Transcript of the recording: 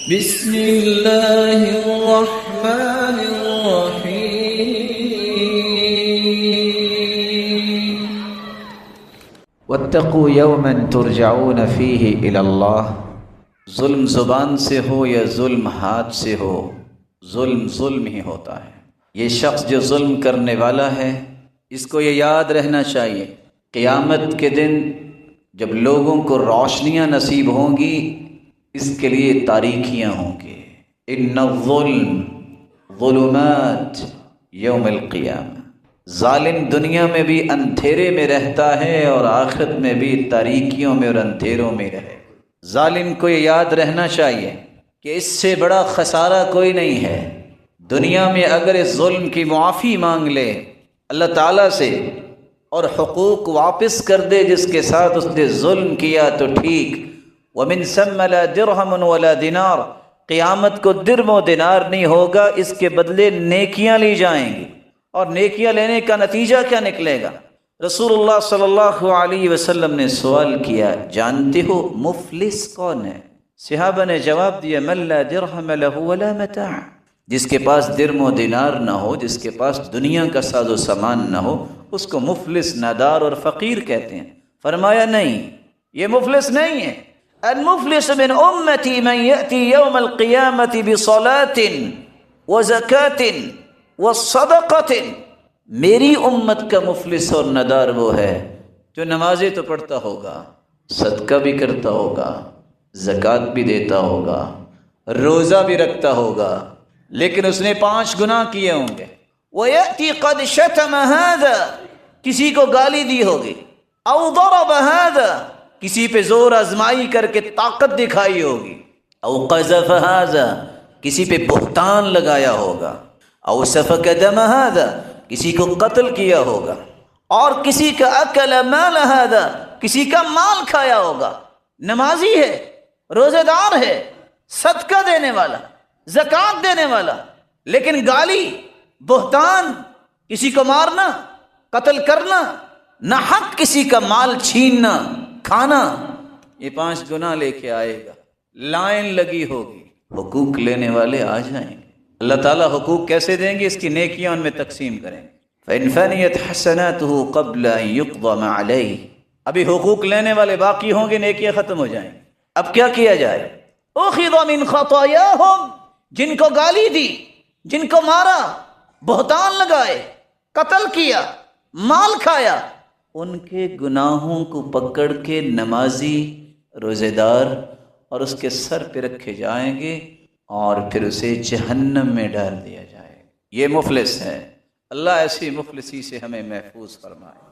بسم اللہ الرحمن الرحیم واتقوا یوما ترجعون فیہ الی اللہ۔ ظلم زبان سے ہو یا ظلم ہاتھ سے ہو، ظلم ظلم ہی ہوتا ہے۔ یہ شخص جو ظلم کرنے والا ہے، اس کو یہ یاد رہنا چاہیے، قیامت کے دن جب لوگوں کو روشنیاں نصیب ہوں گی، اس کے لیے تاریکیاں ہوں گی۔ ان الظلم ظلمات یوم القیامہ، ظالم دنیا میں بھی اندھیرے میں رہتا ہے اور آخرت میں بھی تاریکیوں میں اور اندھیروں میں رہے۔ ظالم کو یہ یاد رہنا چاہیے کہ اس سے بڑا خسارہ کوئی نہیں ہے۔ دنیا میں اگر اس ظلم کی معافی مانگ لے اللہ تعالیٰ سے اور حقوق واپس کر دے جس کے ساتھ اس نے ظلم کیا تو ٹھیک، وَمِن ثَمَّ لَا دِرْهَمٌ وَلَا دِنَارٌ، قیامت کو درم و دینار نہیں ہوگا، اس کے بدلے نیکیاں لی جائیں گی۔ اور نیکیاں لینے کا نتیجہ کیا نکلے گا؟ رسول اللہ صلی اللہ علیہ وسلم نے سوال کیا، جانتے ہو مفلس کون ہے؟ صحابہ نے جواب دیا، من لا درہم لہ ولا متاع، جس کے پاس درم و دینار نہ ہو، جس کے پاس دنیا کا ساز و سامان نہ ہو، اس کو مفلس، نادار اور فقیر کہتے ہیں۔ فرمایا نہیں، یہ مفلس نہیں ہے۔ المفلس من امتی من یأتی یوم القیامت بصلاة وزکاة وصدقة، میری امت کا مفلس اور ندار وہ ہے جو نمازیں تو پڑھتا ہوگا، صدقہ بھی کرتا ہوگا، زکوٰۃ بھی دیتا ہوگا، روزہ بھی رکھتا ہوگا، لیکن اس نے 5 گناہ کیے ہوں گے۔ وَيَأْتِي قَدْ شَتَمَ هَذَا، کسی کو گالی دی ہوگی، او ضرب هذا، کسی پہ زور آزمائی کر کے طاقت دکھائی ہوگی، او قذف هذا، کسی پہ بہتان لگایا ہوگا، او سفک دم هذا، کسی کو قتل کیا ہوگا، اور کسی کا اکل مال هذا، کسی کا مال کھایا ہوگا۔ نمازی ہے، روزہ دار ہے، صدقہ دینے والا، زکوٰۃ دینے والا، لیکن گالی، بہتان، کسی کو مارنا، قتل کرنا، نہ حق کسی کا مال چھیننا، کھانا، یہ 5 گناہ لے کے آئے گا۔ لائن لگی ہوگی، حقوق لینے والے آ جائیں گے۔ اللہ تعالیٰ حقوق کیسے دیں گے؟ اس کی نیکیاں ان میں تقسیم کریں گے۔ فَإِنْ فَنِيَتْ حَسَنَاتُهُ قَبْلَ أَنْ يُقْضَمَ عَلَيْهِ، ابھی حقوق لینے والے باقی ہوں گے، نیکیاں ختم ہو جائیں گی۔ اب کیا کیا جائے؟ أُخِذَ مِنْ خَطَايَاهُمْ، جن کو گالی دی، جن کو مارا، بہتان لگائے، قتل کیا، مال کھایا، ان کے گناہوں کو پکڑ کے نمازی، روزے دار اور اس کے سر پہ رکھے جائیں گے اور پھر اسے جہنم میں ڈال دیا جائے گا۔ یہ مفلس ہے۔ اللہ ایسی مفلسی سے ہمیں محفوظ فرمائے۔